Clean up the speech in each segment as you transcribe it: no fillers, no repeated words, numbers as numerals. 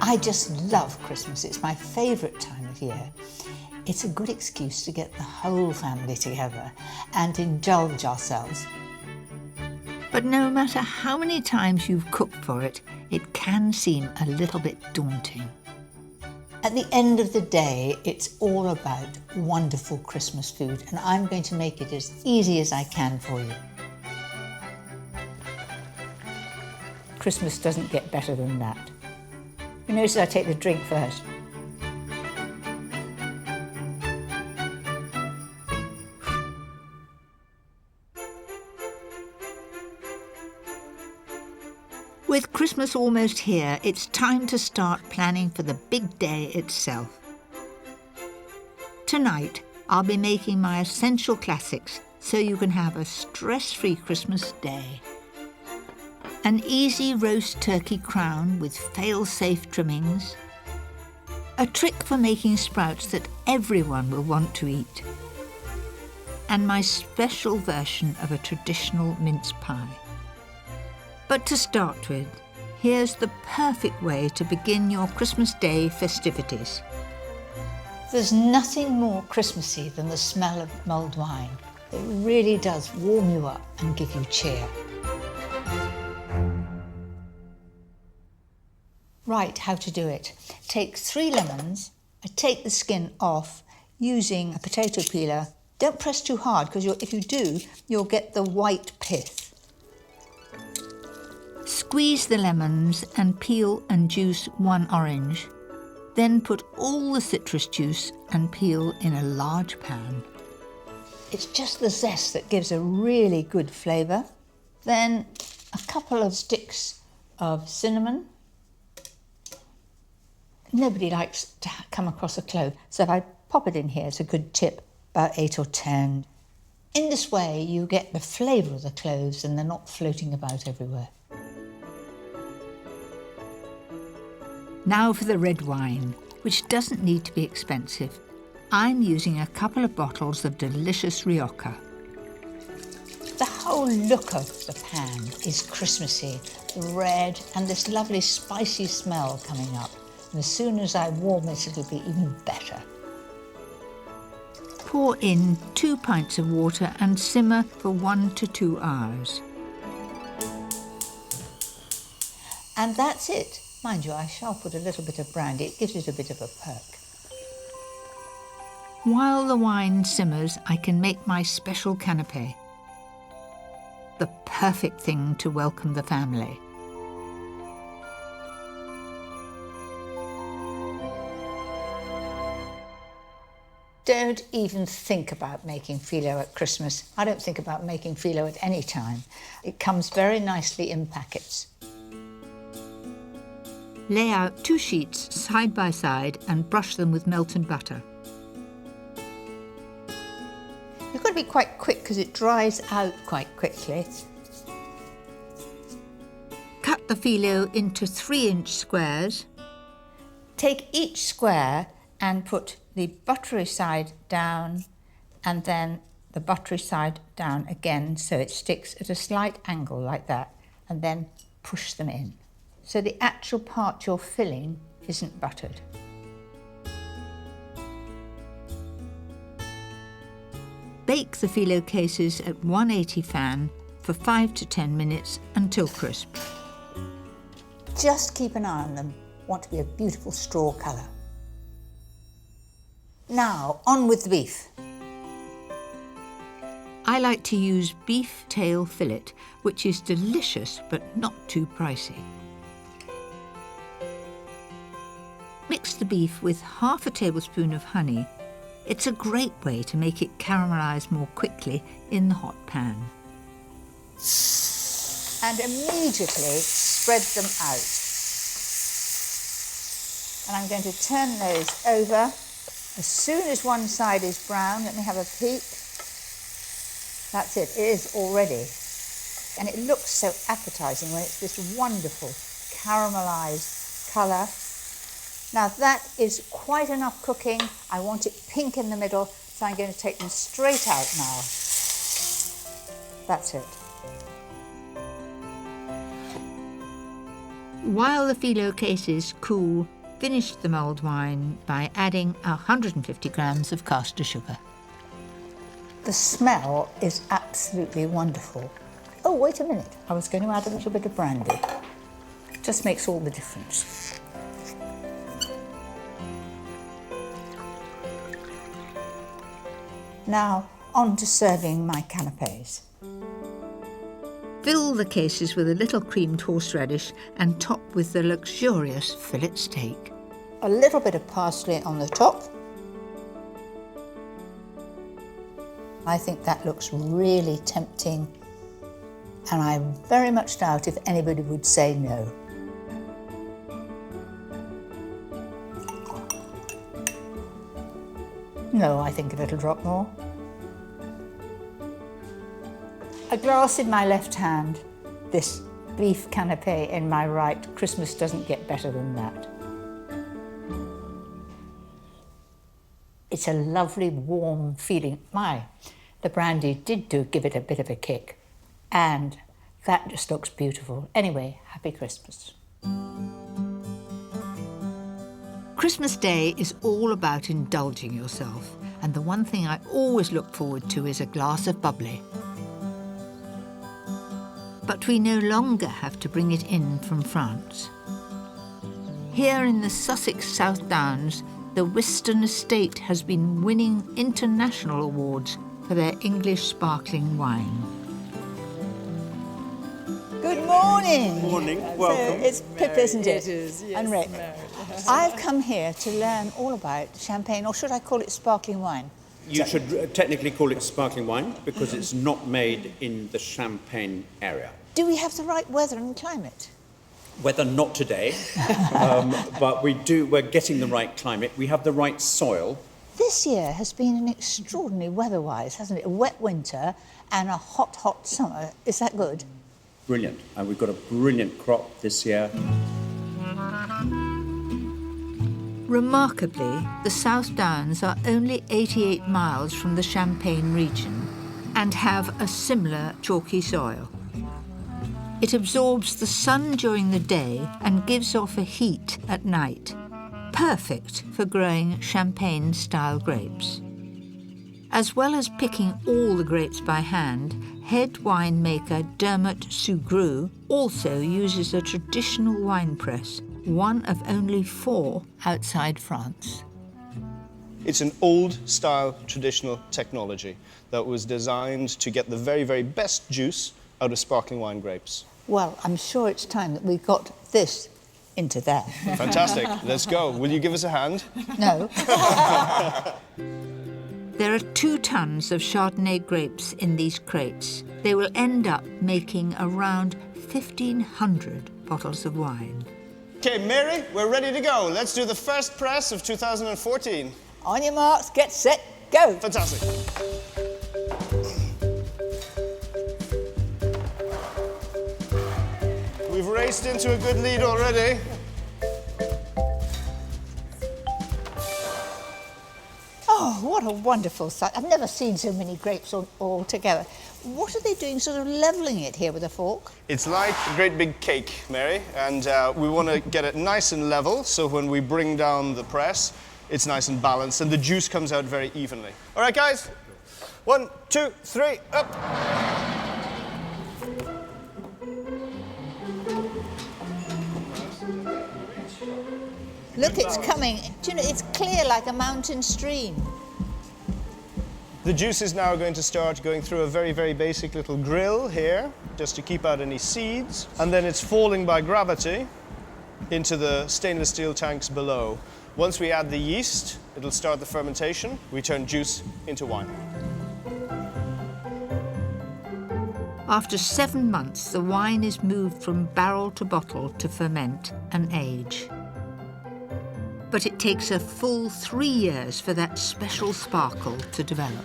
I just love Christmas. It's my favourite time of year. It's a good excuse to get the whole family together and indulge ourselves. But no matter how many times you've cooked for it, it can seem a little bit daunting. At the end of the day, it's all about wonderful Christmas food, and I'm going to make it as easy as I can for you. Christmas doesn't get better than that. You notice I take the drink first. With Christmas almost here, it's time to start planning for the big day itself. Tonight, I'll be making my essential classics so you can have a stress-free Christmas day. An easy roast turkey crown with fail-safe trimmings. A trick for making sprouts that everyone will want to eat. And my special version of a traditional mince pie. But to start with, here's the perfect way to begin your Christmas Day festivities. There's nothing more Christmassy than the smell of mulled wine. It really does warm you up and give you cheer. Right, how to do it. Take 3 lemons, take the skin off using a potato peeler. Don't press too hard, because if you do, you'll get the white pith. Squeeze the lemons and peel and juice 1 orange. Then put all the citrus juice and peel in a large pan. It's just the zest that gives a really good flavour. Then a couple of sticks of cinnamon. Nobody likes to come across a clove, so if I pop it in here, it's a good tip, about 8 or 10. In this way, you get the flavour of the cloves and they're not floating about everywhere. Now for the red wine, which doesn't need to be expensive. I'm using a couple of bottles of delicious Rioja. The whole look of the pan is Christmassy, the red and this lovely spicy smell coming up. And as soon as I warm it, it'll be even better. Pour in 2 pints of water and simmer for 1 to 2 hours. And that's it. Mind you, I shall put a little bit of brandy. It gives it a bit of a perk. While the wine simmers, I can make my special canapé. The perfect thing to welcome the family. Don't even think about making filo at Christmas. I don't think about making filo at any time. It comes very nicely in packets. Lay out 2 sheets side by side and brush them with melted butter. You've got to be quite quick because it dries out quite quickly. Cut the filo into 3-inch squares. Take each square and put the buttery side down and then the buttery side down again so it sticks at a slight angle like that, and then push them in. So the actual part you're filling isn't buttered. Bake the filo cases at 180 fan for 5 to 10 minutes until crisp. Just keep an eye on them. Want to be a beautiful straw colour. Now, on with the beef. I like to use beef tail fillet, which is delicious but not too pricey. Mix the beef with half a tablespoon of honey. It's a great way to make it caramelise more quickly in the hot pan. And immediately spread them out. And I'm going to turn those over. As soon as one side is brown, let me have a peek. That's it, it is already. And it looks so appetising when it's this wonderful caramelised colour. Now that is quite enough cooking. I want it pink in the middle, so I'm going to take them straight out now. That's it. While the filo cases cool, Finish the mulled wine by adding 150 grams of caster sugar. The smell is absolutely wonderful. Oh, wait a minute. I was going to add a little bit of brandy. Just makes all the difference. Now, on to serving my canapés. Fill the cases with a little creamed horseradish and top with the luxurious fillet steak. A little bit of parsley on the top. I think that looks really tempting, and I very much doubt if anybody would say no. No, I think a little drop more. A glass in my left hand, this beef canapé in my right. Christmas doesn't get better than that. It's a lovely, warm feeling. The brandy did give it a bit of a kick, and that just looks beautiful. Anyway, happy Christmas. Christmas Day is all about indulging yourself, and the one thing I always look forward to is a glass of bubbly. But we no longer have to bring it in from France. Here in the Sussex South Downs, the Whiston Estate has been winning international awards for their English sparkling wine. Good morning. Morning, welcome. So it's Pip, isn't it? It is, yes. And Rick. I've come here to learn all about champagne, or should I call it sparkling wine? You should technically call it sparkling wine because it's not made in the Champagne area. Do we have the right weather and climate? Weather not today, but we're getting the right climate. We have the right soil. This year has been an extraordinary weather-wise, hasn't it? A wet winter and a hot, hot summer. Is that good? Brilliant. And we've got a brilliant crop this year. Remarkably, the South Downs are only 88 miles from the Champagne region and have a similar chalky soil. It absorbs the sun during the day and gives off a heat at night, perfect for growing Champagne-style grapes. As well as picking all the grapes by hand, head winemaker Dermot Sugrue also uses a traditional wine press, one of only 4 outside France. It's an old-style traditional technology that was designed to get the very, very best juice out of sparkling wine grapes. Well, I'm sure it's time that we got this into there. Fantastic. Let's go. Will you give us a hand? No. There are 2 tons of Chardonnay grapes in these crates. They will end up making around 1,500 bottles of wine. Okay, Mary, we're ready to go. Let's do the first press of 2014. On your marks, get set, go. Fantastic. We've raced into a good lead already. Oh, what a wonderful sight. I've never seen so many grapes all together. What are they doing, sort of levelling it here with a fork? It's like a great big cake, Mary, and we want to get it nice and level, so when we bring down the press, it's nice and balanced, and the juice comes out very evenly. All right, guys? 1, 2, 3, up! Look, it's coming. Do you know, it's clear like a mountain stream. The juice is now going to start going through a very, very basic little grill here, just to keep out any seeds. And then it's falling by gravity into the stainless steel tanks below. Once we add the yeast, it'll start the fermentation. We turn juice into wine. After 7 months, the wine is moved from barrel to bottle to ferment and age. But it takes a full 3 years for that special sparkle to develop.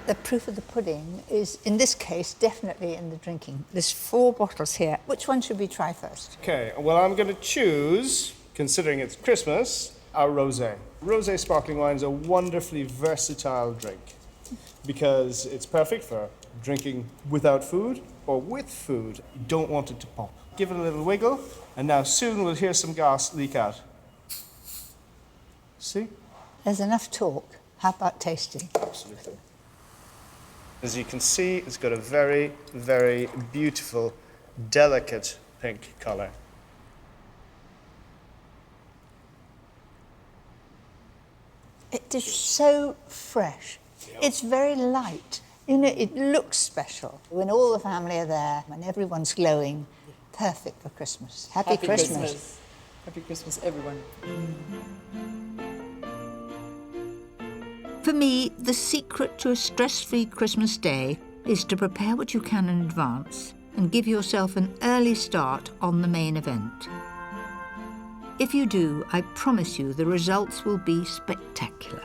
The proof of the pudding is, in this case, definitely in the drinking. There's 4 bottles here. Which one should we try first? Okay, well, I'm going to choose, considering it's Christmas, our rosé. Rosé sparkling wine is a wonderfully versatile drink because it's perfect for drinking without food or with food. You don't want it to pop. Give it a little wiggle, and now soon we'll hear some gas leak out. See? There's enough talk. How about tasting? Absolutely. As you can see, it's got a very, very beautiful, delicate pink colour. It is so fresh. It's very light. You know, it looks special. When all the family are there, when everyone's glowing, perfect for Christmas. Happy Christmas. Happy Christmas, everyone. For me, the secret to a stress-free Christmas day is to prepare what you can in advance and give yourself an early start on the main event. If you do, I promise you the results will be spectacular.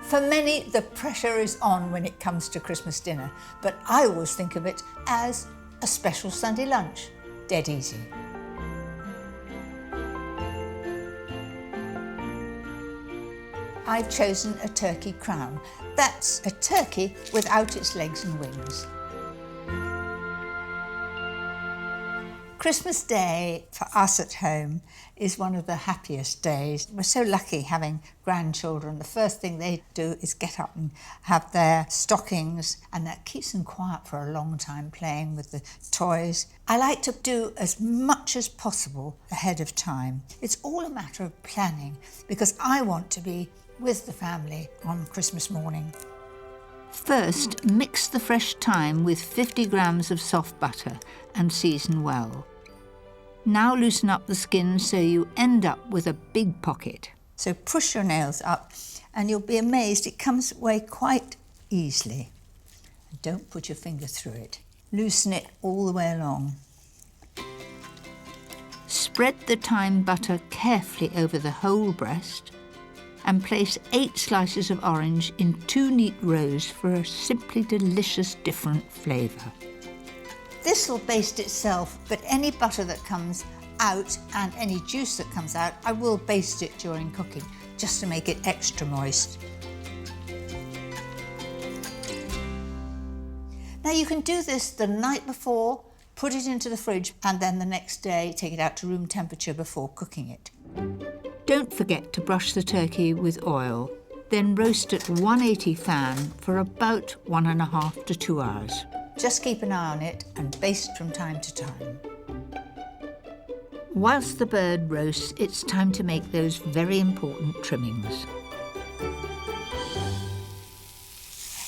For many, the pressure is on when it comes to Christmas dinner, but I always think of it as a special Sunday lunch. Dead easy. I've chosen a turkey crown. That's a turkey without its legs and wings. Christmas Day for us at home is one of the happiest days. We're so lucky having grandchildren. The first thing they do is get up and have their stockings, and that keeps them quiet for a long time playing with the toys. I like to do as much as possible ahead of time. It's all a matter of planning because I want to be with the family on Christmas morning. First, mix the fresh thyme with 50 grams of soft butter and season well. Now loosen up the skin so you end up with a big pocket. So push your nails up and you'll be amazed it comes away quite easily. Don't put your finger through it. Loosen it all the way along. Spread the thyme butter carefully over the whole breast and place 8 slices of orange in 2 neat rows for a simply delicious different flavour. This will baste itself, but any butter that comes out and any juice that comes out, I will baste it during cooking, just to make it extra moist. Now you can do this the night before, put it into the fridge, and then the next day take it out to room temperature before cooking it. Don't forget to brush the turkey with oil, then roast at 180 fan for about 1.5 to 2 hours. Just keep an eye on it and baste from time to time. Whilst the bird roasts, it's time to make those very important trimmings.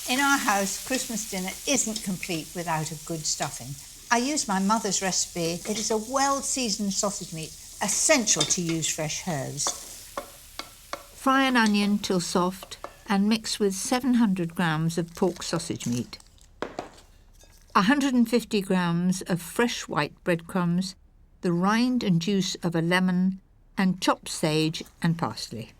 In our house, Christmas dinner isn't complete without a good stuffing. I use my mother's recipe. It is a well-seasoned sausage meat, essential to use fresh herbs. Fry an onion till soft and mix with 700 grams of pork sausage meat, 150 grams of fresh white breadcrumbs, the rind and juice of a lemon, and chopped sage and parsley.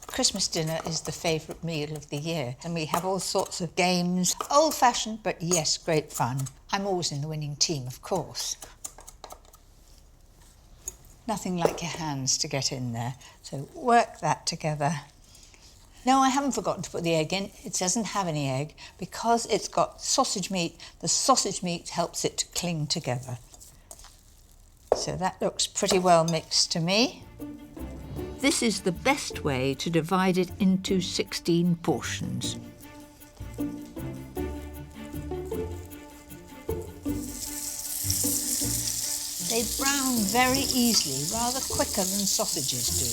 Christmas dinner is the favourite meal of the year, and we have all sorts of games. Old-fashioned, but yes, great fun. I'm always in the winning team, of course. Nothing like your hands to get in there, so work that together. No, I haven't forgotten to put the egg in. It doesn't have any egg. Because it's got sausage meat, the sausage meat helps it to cling together. So that looks pretty well mixed to me. This is the best way to divide it into 16 portions. They brown very easily, rather quicker than sausages do.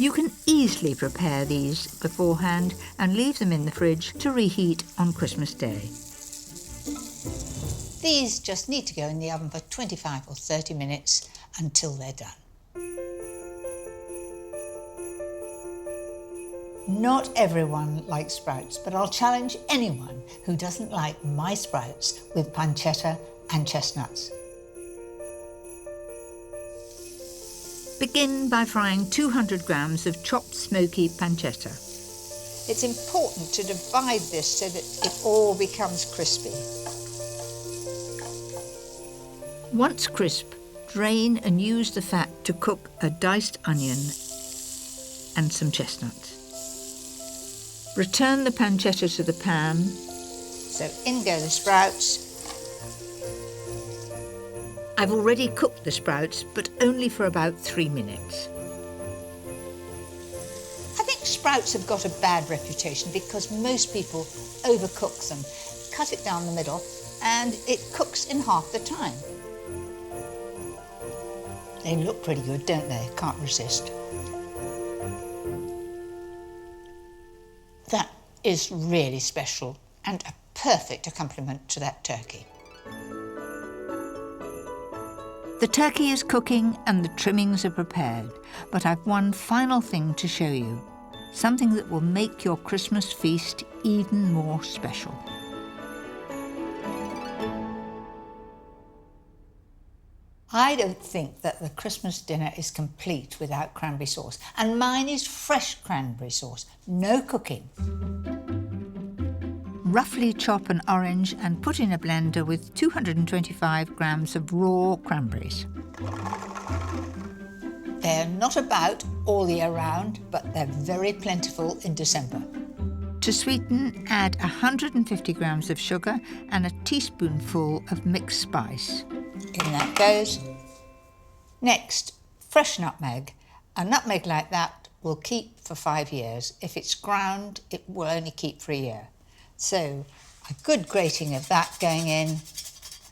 You can easily prepare these beforehand and leave them in the fridge to reheat on Christmas Day. These just need to go in the oven for 25 or 30 minutes until they're done. Not everyone likes sprouts, but I'll challenge anyone who doesn't like my sprouts with pancetta and chestnuts. Begin by frying 200 grams of chopped smoky pancetta. It's important to divide this so that it all becomes crispy. Once crisp, drain and use the fat to cook a diced onion and some chestnuts. Return the pancetta to the pan. So in go the sprouts. I've already cooked the sprouts, but only for about 3 minutes. I think sprouts have got a bad reputation because most people overcook them. Cut it down the middle and it cooks in half the time. They look pretty good, don't they? Can't resist. That is really special and a perfect accompaniment to that turkey. The turkey is cooking and the trimmings are prepared, but I've one final thing to show you, something that will make your Christmas feast even more special. I don't think that the Christmas dinner is complete without cranberry sauce, and mine is fresh cranberry sauce, no cooking. Roughly chop an orange and put in a blender with 225 grams of raw cranberries. They're not about all year round, but they're very plentiful in December. To sweeten, add 150 grams of sugar and a teaspoonful of mixed spice. In that goes. Next, fresh nutmeg. A nutmeg like that will keep for 5 years. If it's ground, it will only keep for a year. So a good grating of that going in.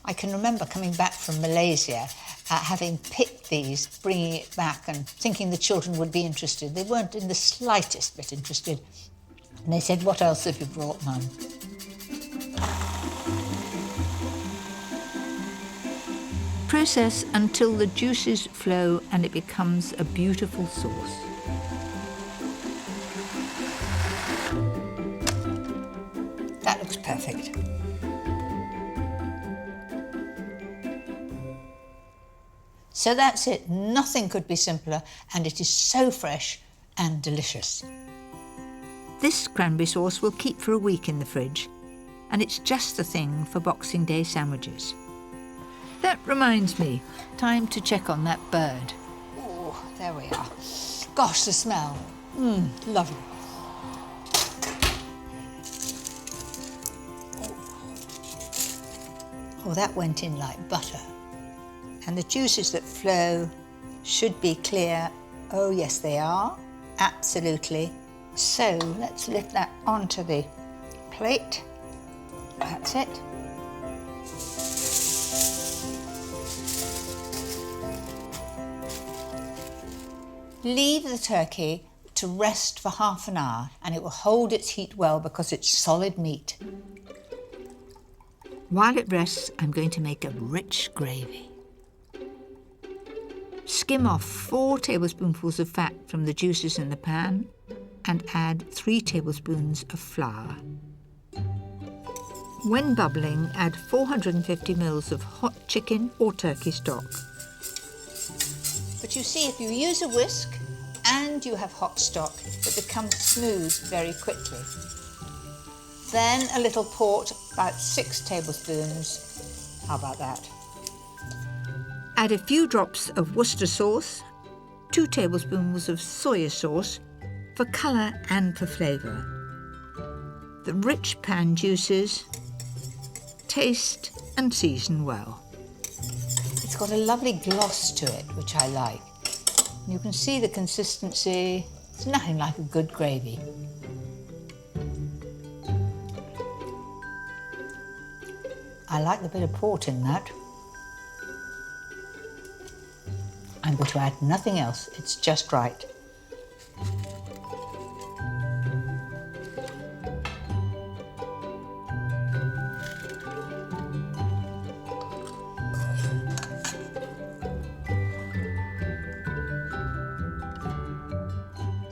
I can remember coming back from Malaysia, having picked these, bringing it back and thinking the children would be interested. They weren't in the slightest bit interested. And they said, "What else have you brought, Mum?" Process until the juices flow and it becomes a beautiful sauce. That looks perfect. So that's it. Nothing could be simpler, and it is so fresh and delicious. This cranberry sauce will keep for a week in the fridge, and it's just the thing for Boxing Day sandwiches. That reminds me, time to check on that bird. Oh, there we are. Gosh, the smell. Lovely. Oh, that went in like butter. And the juices that flow should be clear. Oh, yes, they are. Absolutely. So let's lift that onto the plate. That's it. Leave the turkey to rest for half an hour and it will hold its heat well because it's solid meat. While it rests, I'm going to make a rich gravy. Skim off 4 tablespoonfuls of fat from the juices in the pan and add 3 tablespoons of flour. When bubbling, add 450 ml of hot chicken or turkey stock. But you see, if you use a whisk and you have hot stock, it becomes smooth very quickly. Then a little port, about 6 tablespoons. How about that? Add a few drops of Worcester sauce, 2 tablespoons of soy sauce for colour and for flavour. The rich pan juices, taste and season well. It's got a lovely gloss to it, which I like. You can see the consistency. It's nothing like a good gravy. I like the bit of port in that. I'm going to add nothing else. It's just right.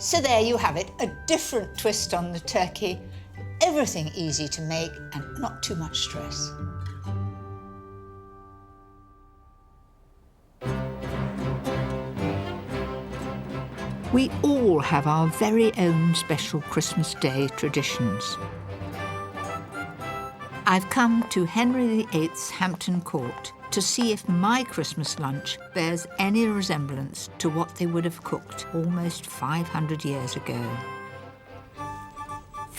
So there you have it, a different twist on the turkey. Everything easy to make and not too much stress. We all have our very own special Christmas Day traditions. I've come to Henry VIII's Hampton Court to see if my Christmas lunch bears any resemblance to what they would have cooked almost 500 years ago.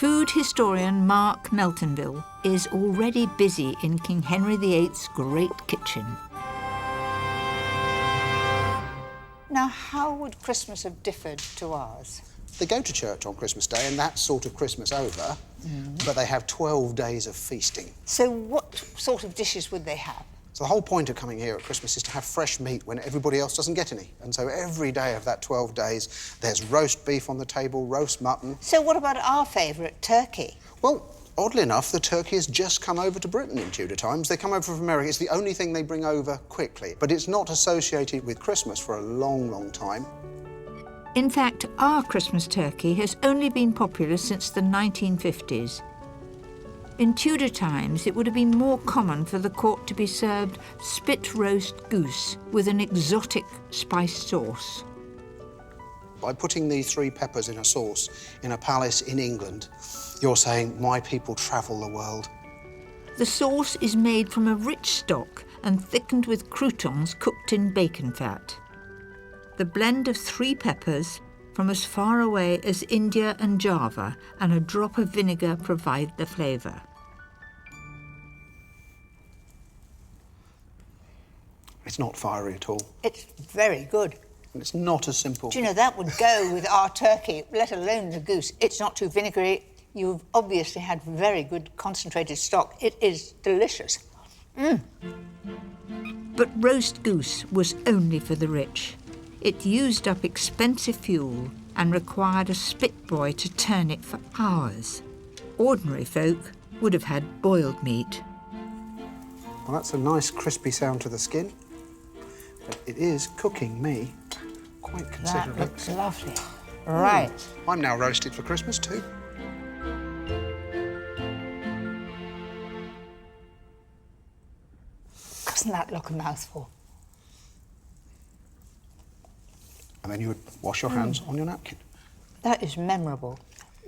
Food historian Mark Meltonville is already busy in King Henry VIII's great kitchen. Now, how would Christmas have differed to ours? They go to church on Christmas Day, and that's sort of Christmas over, but they have 12 days of feasting. So what sort of dishes would they have? So the whole point of coming here at Christmas is to have fresh meat when everybody else doesn't get any. And so every day of that 12 days, there's roast beef on the table, roast mutton. So what about our favourite, turkey? Well, oddly enough, the turkey has just come over to Britain in Tudor times. They come over from America. It's the only thing they bring over quickly. But it's not associated with Christmas for a long, long time. In fact, our Christmas turkey has only been popular since the 1950s. In Tudor times, it would have been more common for the court to be served spit roast goose with an exotic spice sauce. By putting these 3 peppers in a sauce in a palace in England, you're saying, my people travel the world. The sauce is made from a rich stock and thickened with croutons cooked in bacon fat. The blend of 3 peppers from as far away as India and Java and a drop of vinegar provide the flavour. It's not fiery at all. It's very good. And it's not as simple. Do you know, that would go with our turkey, let alone the goose. It's not too vinegary. You've obviously had very good concentrated stock. It is delicious. But roast goose was only for the rich. It used up expensive fuel and required a spit boy to turn it for hours. Ordinary folk would have had boiled meat. Well, that's a nice crispy sound to the skin. But it is cooking me quite That considerably. looks lovely. Right. I'm now roasted for Christmas too. Doesn't that look a mouthful? And then you would wash your hands on your napkin. That is memorable.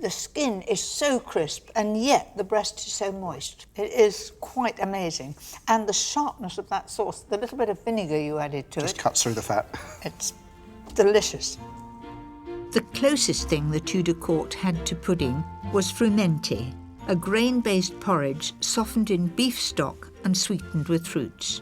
The skin is so crisp, and yet the breast is so moist. It is quite amazing. And the sharpness of that sauce, the little bit of vinegar you added to Just it, cuts through the fat. it's delicious. The closest thing the Tudor court had to pudding was frumenty, a grain-based porridge softened in beef stock and sweetened with fruits.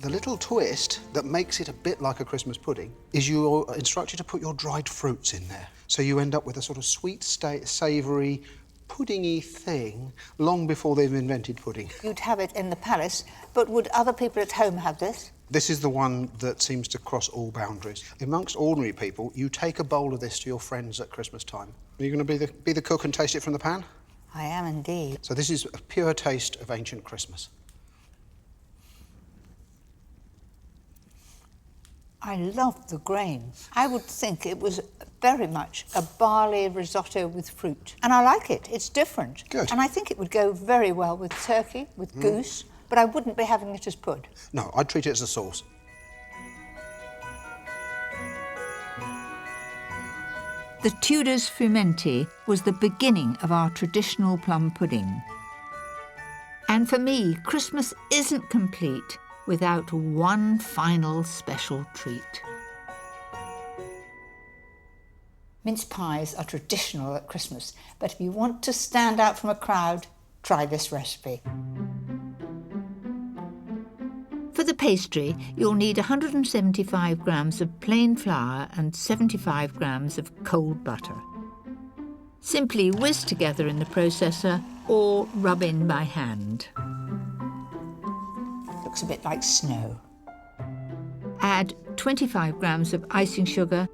The little twist that makes it a bit like a Christmas pudding is you're instructed to put your dried fruits in there. So you end up with a sort of sweet, savoury, puddingy thing long before they've invented pudding. You'd have it in the palace, but would other people at home have this? This is the one that seems to cross all boundaries. Amongst ordinary people, you take a bowl of this to your friends at Christmas time. Are you going to be the cook and taste it from the pan? I am indeed. So this is a pure taste of ancient Christmas. I love the grain. I would think it was very much a barley risotto with fruit. And I like it. It's different. Good. And I think it would go very well with turkey, with goose, but I wouldn't be having it as pud. No, I'd treat it as a sauce. The Tudors' frumenty was the beginning of our traditional plum pudding. And for me, Christmas isn't complete without one final special treat. Mince pies are traditional at Christmas, but if you want to stand out from a crowd, try this recipe. For the pastry, you'll need 175 grams of plain flour and 75 grams of cold butter. Simply whisk together in the processor or rub in by hand. Looks a bit like snow. Add 25 grams of icing sugar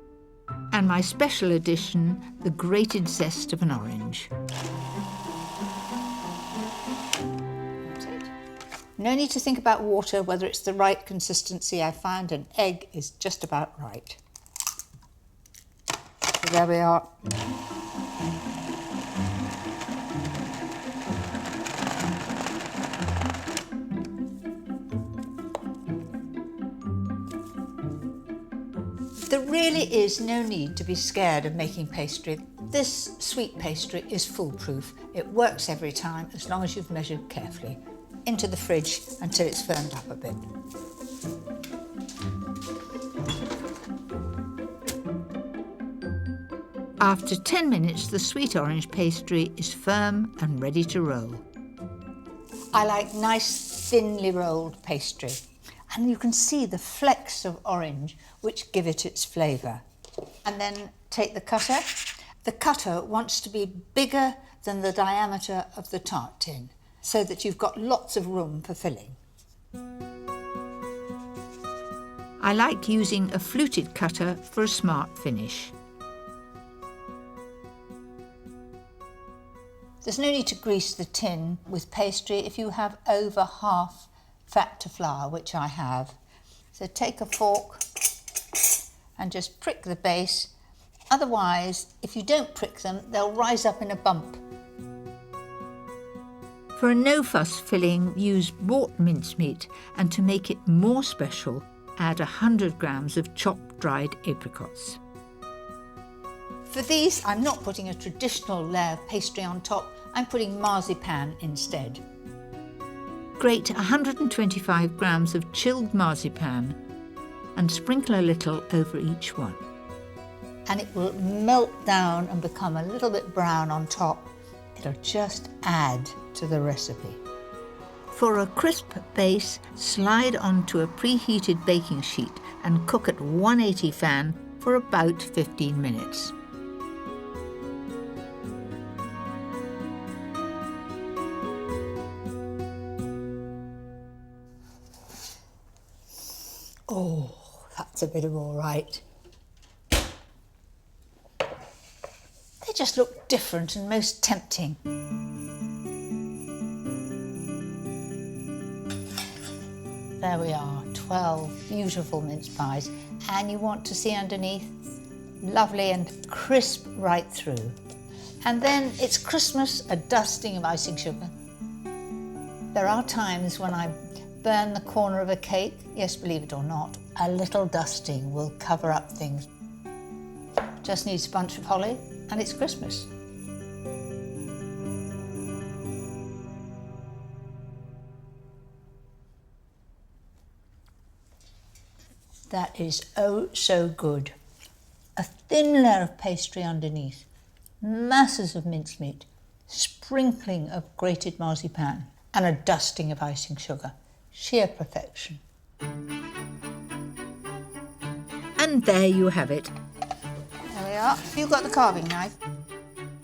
and my special addition, the grated zest of an orange. That's it. No need to think about water, whether it's the right consistency. I find an egg is just about right. So there we are. There really is no need to be scared of making pastry. This sweet pastry is foolproof. It works every time as long as you've measured carefully. Into the fridge until it's firmed up a bit. After 10 minutes, the sweet orange pastry is firm and ready to roll. I like nice, thinly rolled pastry. And you can see the flecks of orange which give it its flavour. And then take the cutter. The cutter wants to be bigger than the diameter of the tart tin, so that you've got lots of room for filling. I like using a fluted cutter for a smart finish. There's no need to grease the tin with pastry if you have over half fat to flour, which I have. So take a fork and just prick the base. Otherwise, if you don't prick them, they'll rise up in a bump. For a no-fuss filling, use bought mincemeat, and to make it more special, add 100 grams of chopped dried apricots. For these, I'm not putting a traditional layer of pastry on top, I'm putting marzipan instead. Grate 125 grams of chilled marzipan and sprinkle a little over each one. And it will melt down and become a little bit brown on top. It'll just add to the recipe. For a crisp base, slide onto a preheated baking sheet and cook at 180 fan for about 15 minutes. Oh, that's a bit of all right. They just look different and most tempting. There we are, 12 beautiful mince pies. And you want to see underneath, lovely and crisp right through. And then it's Christmas, a dusting of icing sugar. There are times when I burn the corner of a cake. Yes, believe it or not, a little dusting will cover up things. Just needs a bunch of holly and it's Christmas. That is oh so good. A thin layer of pastry underneath, masses of mincemeat, sprinkling of grated marzipan, and a dusting of icing sugar. Sheer perfection. And there you have it. There we are. You got the carving knife?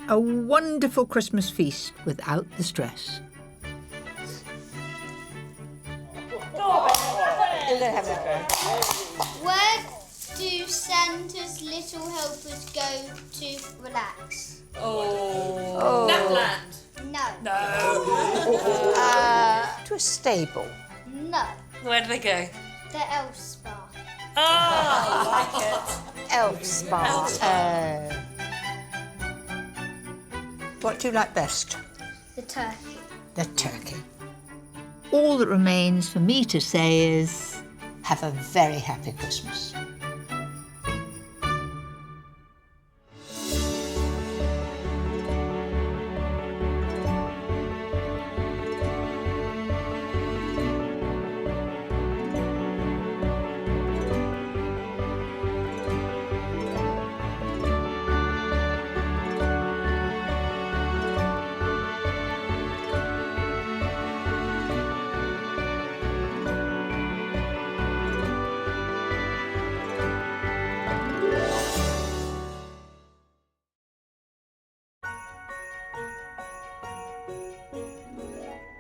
A wonderful Christmas feast without the stress. You're going to have that. Where do Santa's little helpers go to relax? Napland. No. To a stable. No. Where do they go? The elf spa. Oh, I like it. Elf spa. What do you like best? The turkey. The turkey. All that remains for me to say is, Have a very happy Christmas.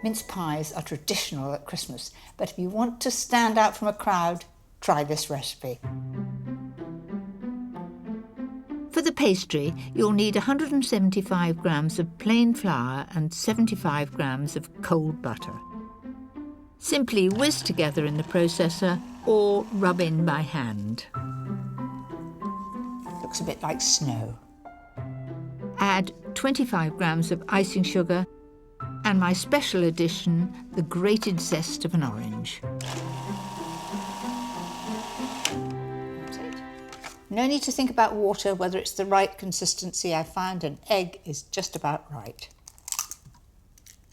Mince pies are traditional at Christmas, but if you want to stand out from a crowd, try this recipe. for the pastry, you'll need 175 grams of plain flour and 75 grams of cold butter. Simply whiz together in the processor or rub in by hand. Looks a bit like snow. Add 25 grams of icing sugar and my special addition, the grated zest of an orange. That's it. No need to think about water, whether it's the right consistency. I found an egg is just about right.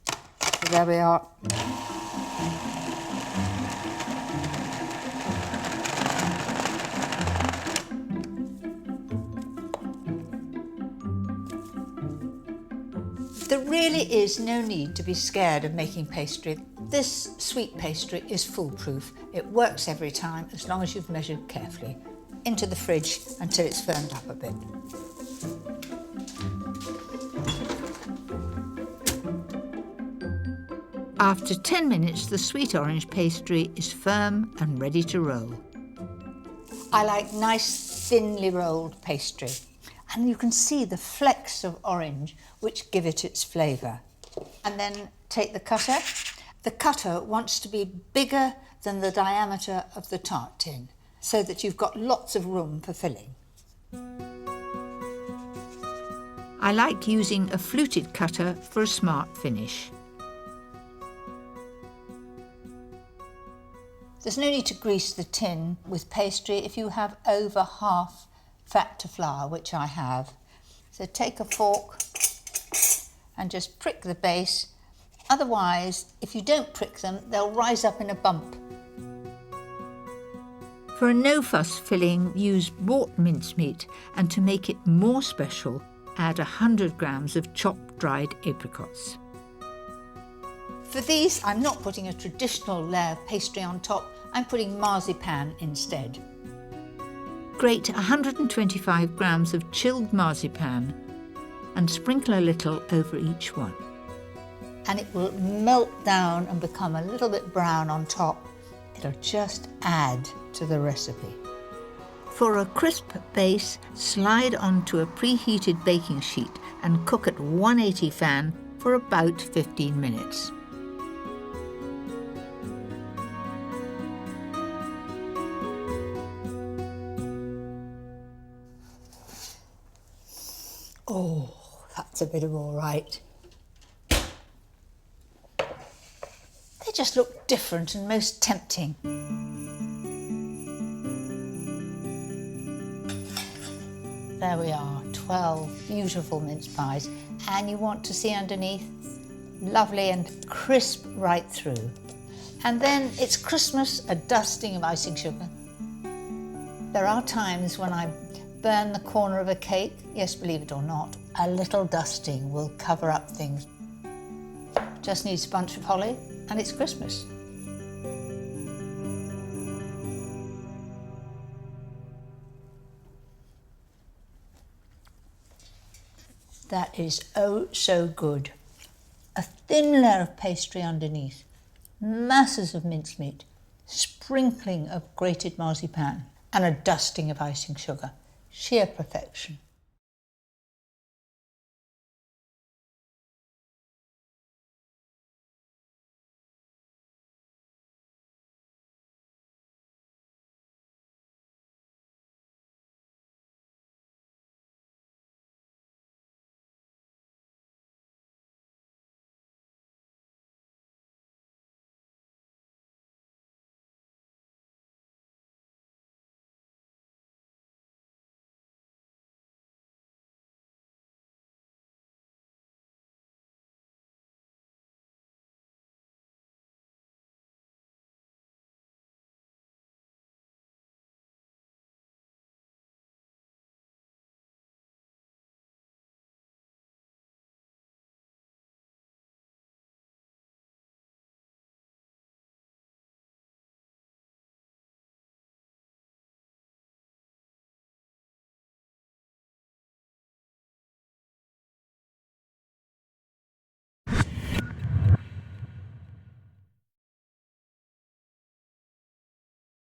So there we are. There really is no need to be scared of making pastry. This sweet pastry is foolproof. It works every time as long as you've measured carefully. Into the fridge until it's firmed up a bit. After 10 minutes, the sweet orange pastry is firm and ready to roll. I like nice, thinly rolled pastry. And you can see the flecks of orange which give it its flavour. And then take the cutter. The cutter wants to be bigger than the diameter of the tart tin, so that you've got lots of room for filling. I like using a fluted cutter for a smart finish. There's no need to grease the tin with pastry if you have over half fat to flour, which I have. So take a fork and just prick the base. Otherwise, if you don't prick them, they'll rise up in a bump. For a no-fuss filling, use bought mincemeat, and to make it more special, add 100 grams of chopped dried apricots. For these, I'm not putting a traditional layer of pastry on top, I'm putting marzipan instead. Grate 125 grams of chilled marzipan and sprinkle a little over each one. And it will melt down and become a little bit brown on top. It'll just add to the recipe. For a crisp base, slide onto a preheated baking sheet and cook at 180 fan for about 15 minutes. Oh, that's a bit of all right. They just look different and most tempting. There we are, 12 beautiful mince pies. And you want to see underneath, lovely and crisp right through. And then it's Christmas, a dusting of icing sugar. There are times when I burn the corner of a cake. Yes, believe it or not, a little dusting will cover up things. Just needs a bunch of holly and it's Christmas. That is oh so good. A thin layer of pastry underneath, masses of mincemeat, sprinkling of grated marzipan, and a dusting of icing sugar. Sheer perfection.